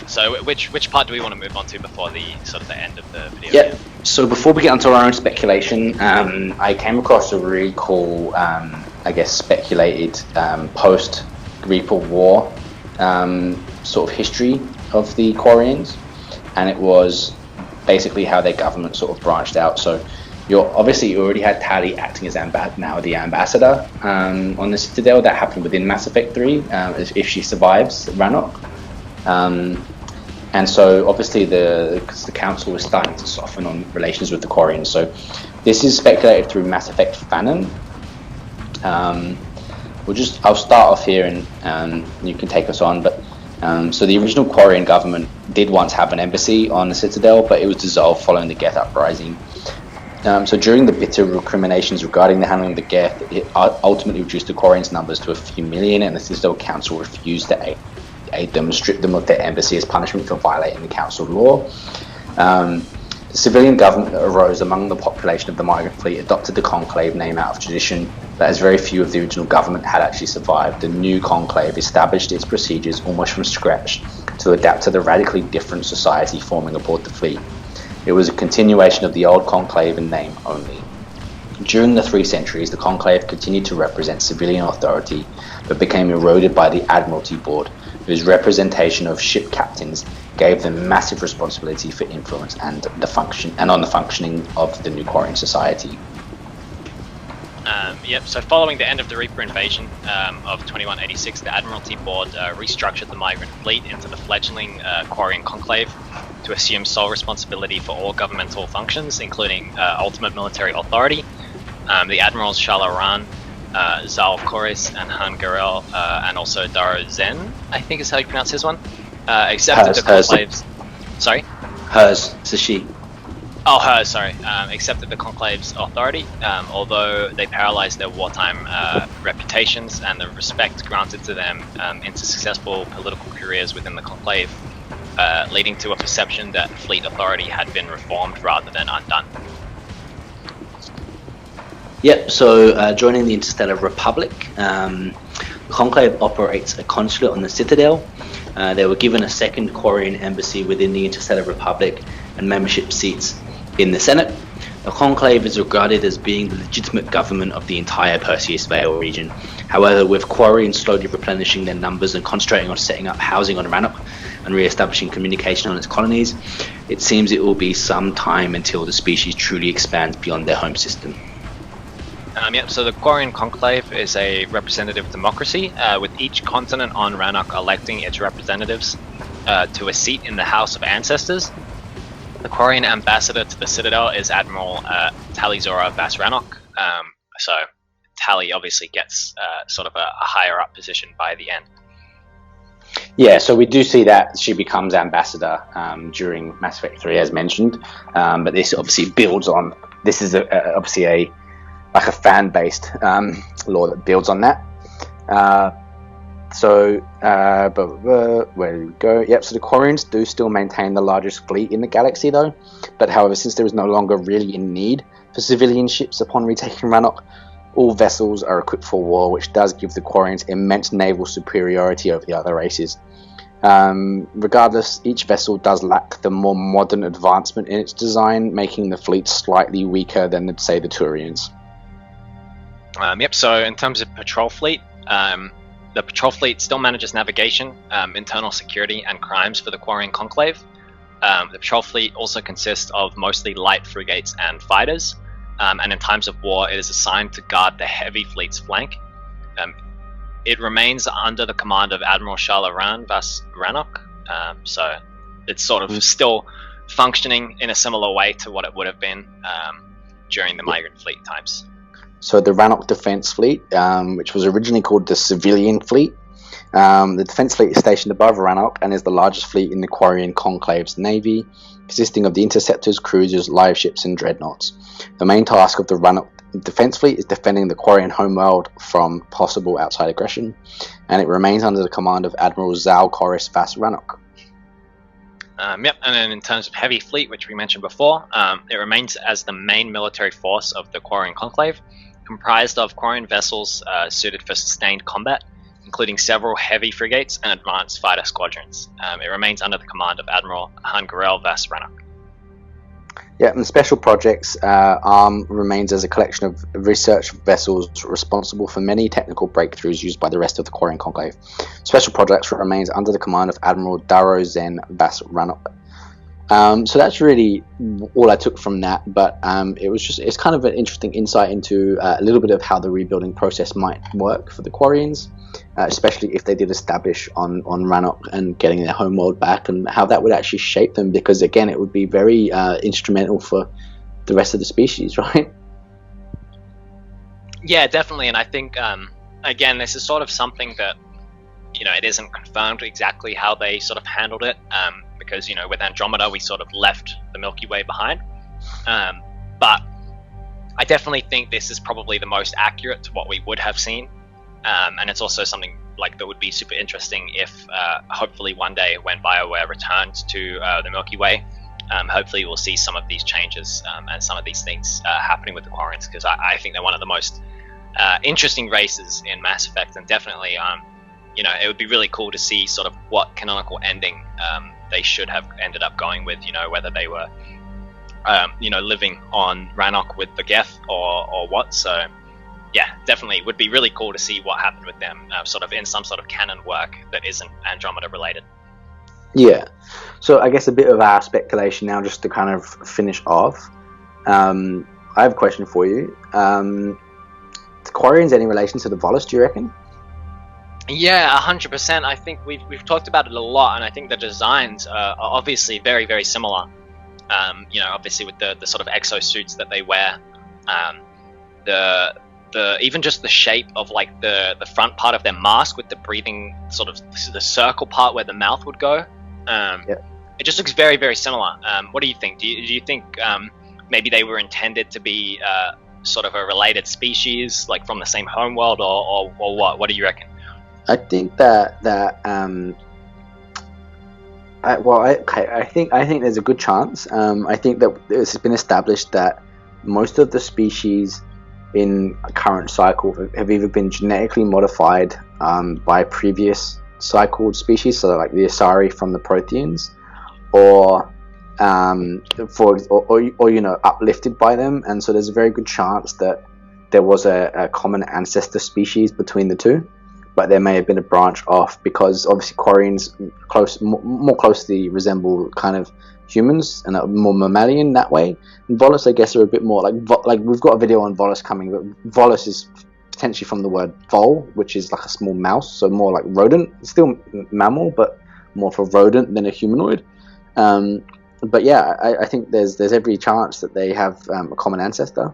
So which part do we want to move on to before the sort of the end of the video? Yeah. So before we get onto our own speculation, I came across a really cool, speculated post Reaper War sort of history of the Quarians, and it was basically how their government sort of branched out. So you already had Tali acting as the ambassador on the Citadel. That happened within Mass Effect 3 if she survives Rannoch. And so obviously the council was starting to soften on relations with the Quarians. So this is speculated through Mass Effect Fanon. I'll start off here and you can take us on. But so the original Quarian government did once have an embassy on the Citadel, but it was dissolved following the Geth uprising. So during the bitter recriminations regarding the handling of the Geth, it ultimately reduced the Quarians' numbers to a few million, and the Citadel Council refused to aid them and stripped them of their embassy as punishment for violating the Council law. The civilian government that arose among the population of the migrant fleet adopted the Conclave name out of tradition, but as very few of the original government had actually survived, the new Conclave established its procedures almost from scratch to adapt to the radically different society forming aboard the fleet. It was a continuation of the old Conclave in name only. During the 3 centuries, the Conclave continued to represent civilian authority, but became eroded by the Admiralty Board, whose representation of ship captains gave them massive responsibility for influence and on the functioning of the new Quarian society. So following the end of the Reaper invasion of 2186, the Admiralty Board restructured the migrant fleet into the fledgling Quarian Conclave to assume sole responsibility for all governmental functions, including ultimate military authority. The admirals Shalaran, Zal Koris, and Han Garel, and also Daro Zen, I think is how you pronounce his one, accepted the Conclave's... Sorry? Hers, it's a she. Oh, her, sorry. Accepted the Conclave's authority, although they paralyzed their wartime reputations and the respect granted to them into successful political careers within the Conclave, leading to a perception that fleet authority had been reformed rather than undone. Yep, so joining the Interstellar Republic, the Conclave operates a consulate on the Citadel. They were given a second Quarian embassy within the Interstellar Republic and membership seats in the Senate. The Conclave is regarded as being the legitimate government of the entire Perseus Vale region. However, with Quarians slowly replenishing their numbers and concentrating on setting up housing on Rannoch and re-establishing communication on its colonies, it seems it will be some time until the species truly expands beyond their home system. So the Quarian Conclave is a representative democracy, with each continent on Rannoch electing its representatives to a seat in the House of Ancestors. The Quarian ambassador to the Citadel is Admiral Talizora Vas Rannoch. So Tali obviously gets sort of a higher up position by the end. Yeah, so we do see that she becomes ambassador during Mass Effect 3, as mentioned. But this obviously builds on. This is obviously a fan-based law that builds on that. Where do we go? Yep, so the Quarians do still maintain the largest fleet in the galaxy, though. But however, since there is no longer really a need for civilian ships upon retaking Rannoch, all vessels are equipped for war, which does give the Quarians immense naval superiority over the other races. Regardless, each vessel does lack the more modern advancement in its design, making the fleet slightly weaker than, say, the Turians. So in terms of patrol fleet, the patrol fleet still manages navigation, internal security, and crimes for the Quarian Conclave. The patrol fleet also consists of mostly light frigates and fighters, and in times of war, it is assigned to guard the heavy fleet's flank. It remains under the command of Admiral Charles Vas Rannoch, so it's sort of still functioning in a similar way to what it would have been during the migrant fleet times. So the Rannoch Defense Fleet, which was originally called the Civilian Fleet, the Defense Fleet is stationed above Rannoch and is the largest fleet in the Quarian Conclave's navy, consisting of the interceptors, cruisers, live ships, and dreadnoughts. The main task of the Rannoch Defense Fleet is defending the Quarian homeworld from possible outside aggression, and it remains under the command of Admiral Zalcoris Vas Rannoch. And then in terms of heavy fleet, which we mentioned before, it remains as the main military force of the Quarian Conclave, comprised of Quarian vessels suited for sustained combat, including several heavy frigates and advanced fighter squadrons. It remains under the command of Admiral Hangarel Vas Rannoch. Yeah, and Special Projects Arm remains as a collection of research vessels responsible for many technical breakthroughs used by the rest of the Quarian Conclave. Special Projects remains under the command of Admiral Darrow Zen Vas Rannoch. So that's really all I took from that, but it's kind of an interesting insight into a little bit of how the rebuilding process might work for the Quarians, especially if they did establish on Rannoch and getting their homeworld back, and how that would actually shape them, because again it would be very instrumental for the rest of the species, right? Yeah, definitely, and I think again this is sort of something that it isn't confirmed exactly how they sort of handled it, because with Andromeda we sort of left the Milky Way behind, but I definitely think this is probably the most accurate to what we would have seen, and it's also something that would be super interesting if hopefully one day when BioWare returns to the Milky Way, hopefully we'll see some of these changes and some of these things happening with the Quarians, because I think they're one of the most interesting races in Mass Effect, and definitely it would be really cool to see sort of what canonical ending they should have ended up going with, whether they were living on Rannoch with the Geth or what. So yeah, definitely would be really cool to see what happened with them sort of in some sort of canon work that isn't Andromeda related. Yeah, so I guess a bit of our speculation now, just to kind of finish off. I have a question for you. The Quarians any relation to the Volus, do you reckon? Yeah, 100%. I think we've talked about it a lot, and I think the designs are obviously very, very similar. Obviously with the sort of exosuits that they wear, the even just the shape of the front part of their mask with the breathing sort of the circle part where the mouth would go. It just looks very, very similar. What do you think? Do you think maybe they were intended to be sort of a related species, from the same homeworld, or what? What do you reckon? I think I think there's a good chance. I think that it's been established that most of the species in a current cycle have either been genetically modified by previous cycled species, so like the Asari from the Protheans, or uplifted by them, and so there's a very good chance that there was a common ancestor species between the two. But there may have been a branch off, because obviously Quarians more closely resemble kind of humans and are more mammalian that way. And Volus, I guess, are a bit more like we've got a video on Volus coming, but Volus is potentially from the word vol, which is like a small mouse, so more like rodent. It's still mammal, but more for rodent than a humanoid. But yeah, I think there's every chance that they have a common ancestor.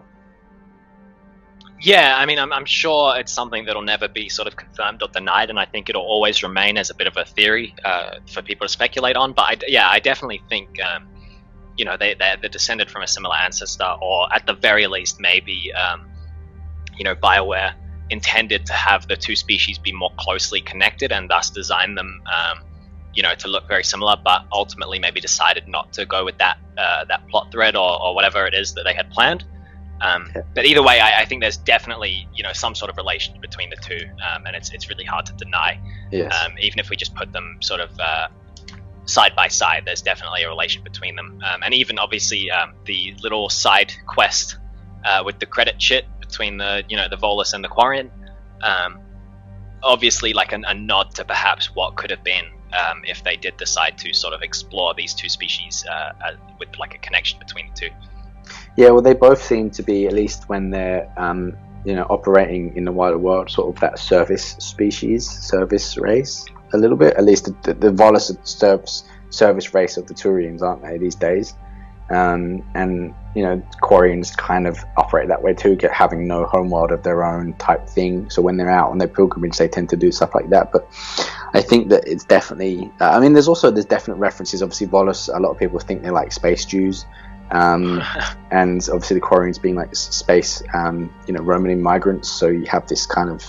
Yeah, I mean, I'm sure it's something that'll never be sort of confirmed or denied, and I think it'll always remain as a bit of a theory for people to speculate on. But I definitely think they're descended from a similar ancestor, or at the very least, maybe BioWare intended to have the two species be more closely connected and thus design them, to look very similar, but ultimately maybe decided not to go with that plot thread or whatever it is that they had planned. But either way, I think there's definitely some sort of relation between the two, and it's really hard to deny. Yes. Even if we just put them sort of side by side, there's definitely a relation between them, and even obviously the little side quest with the credit chit between the the Volus and the Quarian, obviously like a nod to perhaps what could have been if they did decide to sort of explore these two species with like a connection between the two. Yeah, well, they both seem to be, at least when they're operating in the wider world, sort of that service race a little bit. At least the Volus service race of the Turians, aren't they, these days? And Quarians kind of operate that way too, having no homeworld of their own type thing. So when they're out on their pilgrimage, they tend to do stuff like that. But I think that it's definitely. There's definite references. Obviously, Volus. A lot of people think they're like space Jews, and obviously the Quarians being like space, Roman migrants. So you have this kind of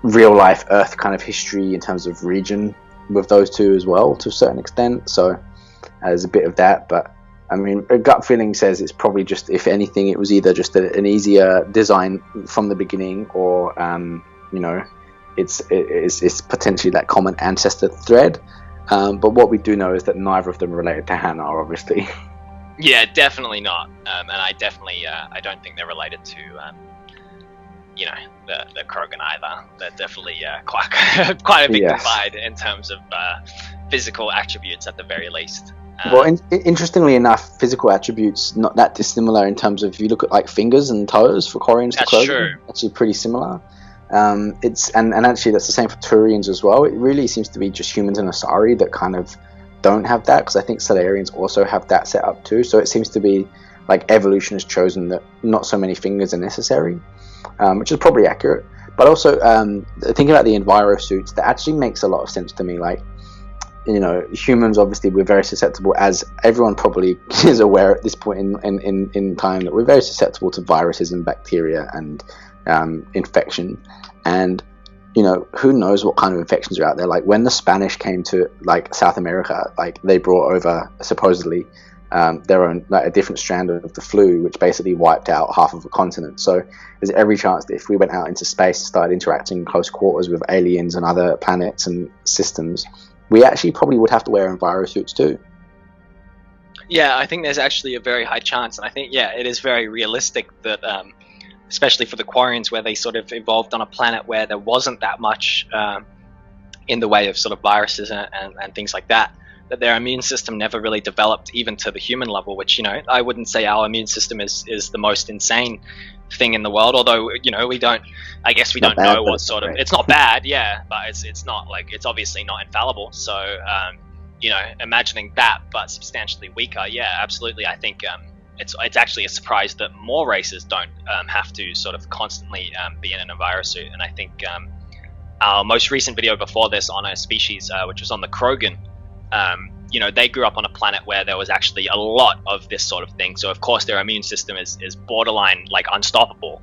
real life Earth kind of history in terms of region with those two as well, to a certain extent. So there's a bit of that, but. I mean, a gut feeling says it's probably just, if anything, it was either just an easier design from the beginning, or it's potentially that common ancestor thread. But what we do know is that neither of them are related to Hannah, obviously. Yeah, definitely not. And I definitely, I don't think they're related to, the Krogan either. They're definitely quite a big divide in terms of physical attributes at the very least. Well, interestingly enough, physical attributes not that dissimilar in terms of, if you look at like fingers and toes for Quarians to Krogan, actually pretty similar. It's and actually that's the same for Turians as well. It really seems to be just humans and Asari that kind of don't have that, because I think Solarians also have that set up too. So it seems to be like evolution has chosen that not so many fingers are necessary, which is probably accurate. But also thinking about the Enviro suits, that actually makes a lot of sense to me. Like, humans, obviously, we're very susceptible, as everyone probably is aware at this point in time, that we're very susceptible to viruses and bacteria and infection. And, who knows what kind of infections are out there. Like, when the Spanish came to, like, South America, like, they brought over, supposedly, their own, like, a different strand of the flu, which basically wiped out half of a continent. So there's every chance that if we went out into space and started interacting in close quarters with aliens and other planets and systems, we actually probably would have to wear Enviro suits too. Yeah, I think there's actually a very high chance, and I think, it is very realistic that, especially for the Quarians, where they sort of evolved on a planet where there wasn't that much in the way of sort of viruses and things like that their immune system never really developed even to the human level, which, I wouldn't say our immune system is the most insane thing in the world, although we don't know what sort of, it's not bad, but it's not like, it's obviously not infallible. So imagining that but substantially weaker, absolutely. I think it's actually a surprise that more races don't have to sort of constantly be in an Enviro suit. And I think our most recent video before this on a species which was on the Krogan, they grew up on a planet where there was actually a lot of this sort of thing. So of course their immune system is borderline like unstoppable.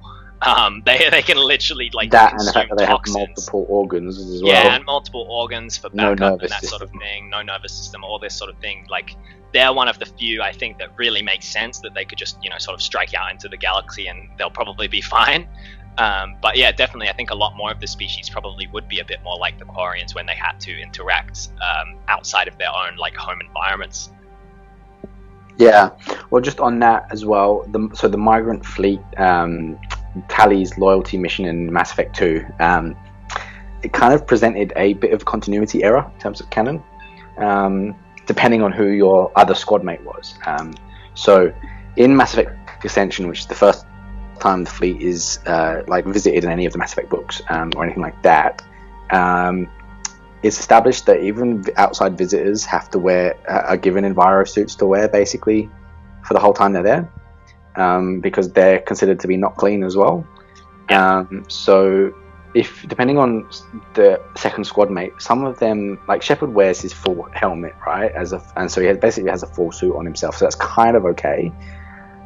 They can literally like that, and the fact that they toxins. Have multiple organs as well. Yeah, and multiple organs for backup and that sort of thing. No nervous system, all this sort of thing. Like, they're one of the few, I think, that really makes sense that they could just sort of strike out into the galaxy and they'll probably be fine. But yeah, definitely, I think a lot more of the species probably would be a bit more like the Quarians when they had to interact outside of their own like home environments. Yeah, well, just on that as well, the migrant fleet, Tali's loyalty mission in Mass Effect 2, it kind of presented a bit of continuity error in terms of canon, depending on who your other squad mate was. So in Mass Effect Ascension, which is the first time the fleet is visited in any of the Mass Effect books or anything like that, it's established that even outside visitors have to are given Enviro suits to wear basically for the whole time they're there, because they're considered to be not clean as well. So if depending on the second squad mate, some of them, like Shepard wears his full helmet, right, and so he basically has a full suit on himself, so that's kind of okay.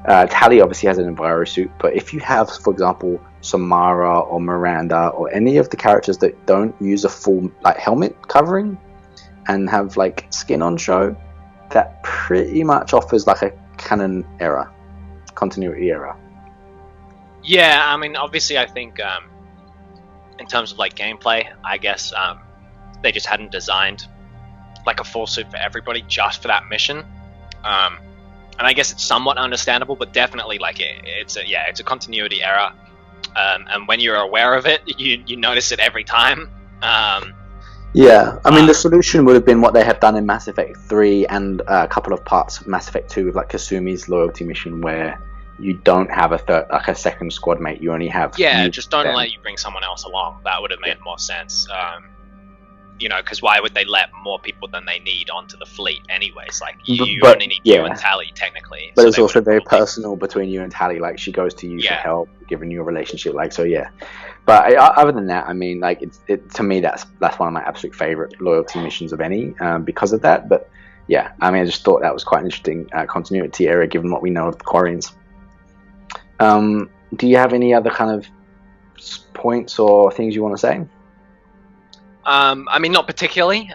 Tally obviously has an enviro suit, but if you have, for example, Samara or Miranda or any of the characters that don't use a full like helmet covering and have like skin on show, that pretty much offers like a canon error, continuity error. Yeah, I mean, obviously, I think in terms of like gameplay, I guess they just hadn't designed like a full suit for everybody just for that mission. And I guess it's somewhat understandable, but definitely like it's a continuity error. And when you're aware of it, you notice it every time. Yeah, I mean, the solution would have been what they have done in Mass Effect 3 and a couple of parts of Mass Effect 2 with like Kasumi's loyalty mission, where you don't have a second squad mate. You only have just don't let you bring someone else along. That would have made more sense. Because why would they let more people than they need onto the fleet anyways? Like, you only need you and Tally, technically. But so it's also very personal between you and Tally. Like, she goes to you for help, giving you a relationship. Like, so yeah. But other than that, I mean, like, to me, that's one of my absolute favorite loyalty missions of any, because of that. But yeah, I mean, I just thought that was quite an interesting continuity area, given what we know of the Quarians. Do you have any other kind of points or things you want to say? I mean, not particularly.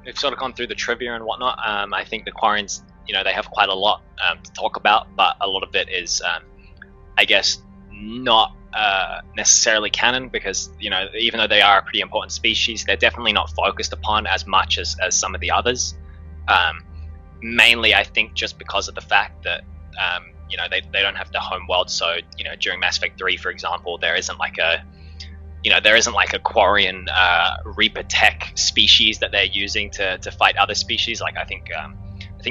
We've sort of gone through the trivia and whatnot. I think the Quarians, they have quite a lot to talk about, but a lot of it is, I guess, not necessarily canon, because, even though they are a pretty important species, they're definitely not focused upon as much as some of the others. Mainly, I think, just because of the fact that, they don't have the home world. So, during Mass Effect 3, for example, there isn't like a Quarian Reaper tech species that they're using to fight other species. Like, I think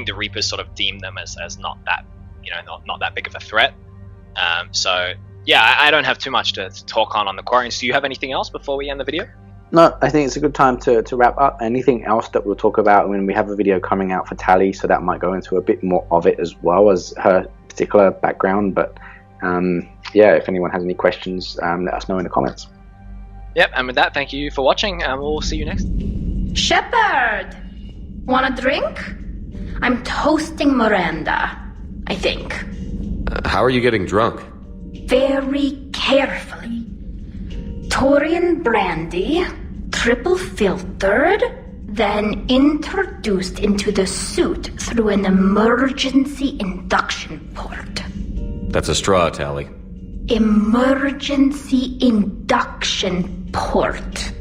the Reapers sort of deem them as not that, not that big of a threat. So yeah, I don't have too much to talk on the Quarians. Do you have anything else before we end the video? No, I think it's a good time to wrap up. Anything else that we'll talk about when we have a video coming out for Tally, so that might go into a bit more of it as well as her particular background. But yeah, if anyone has any questions, let us know in the comments. Yep, and with that, thank you for watching, and we'll see you next. Shepard! Want a drink? I'm toasting Miranda, I think. How are you getting drunk? Very carefully. Taurian brandy, triple filtered, then introduced into the suit through an emergency induction port. That's a straw, Tally. Emergency induction port.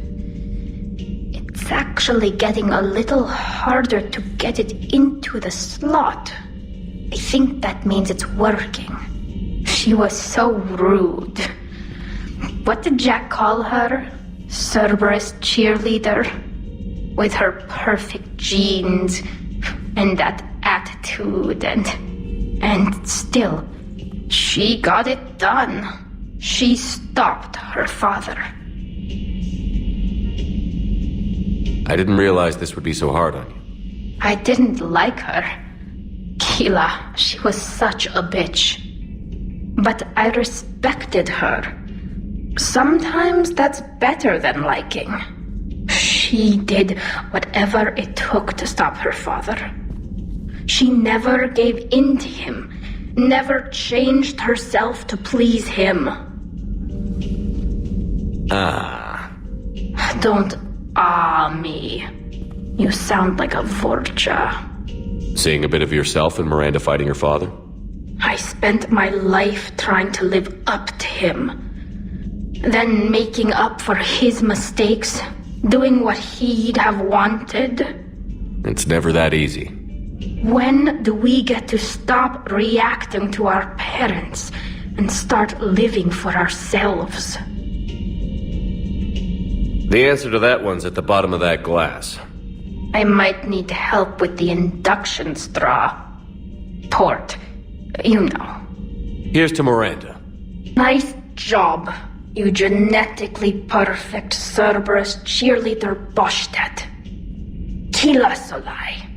It's actually getting a little harder to get it into the slot. I think that means it's working. She was so rude. What did Jack call her? Cerberus cheerleader? With her perfect genes and that attitude and still, she got it done. She stopped her father. I didn't realize this would be so hard on you. I didn't like her. Keela, she was such a bitch. But I respected her. Sometimes that's better than liking. She did whatever it took to stop her father. She never gave in to him. Never changed herself to please him. Don't me. You sound like a Vorcha. Seeing a bit of yourself in Miranda fighting her father? I spent my life trying to live up to him. Then making up for his mistakes. Doing what he'd have wanted. It's never that easy. When do we get to stop reacting to our parents and start living for ourselves? The answer to that one's at the bottom of that glass. I might need help with the induction straw. Port. You know. Here's to Miranda. Nice job, you genetically perfect Cerberus cheerleader Boschtet. Kila Solai.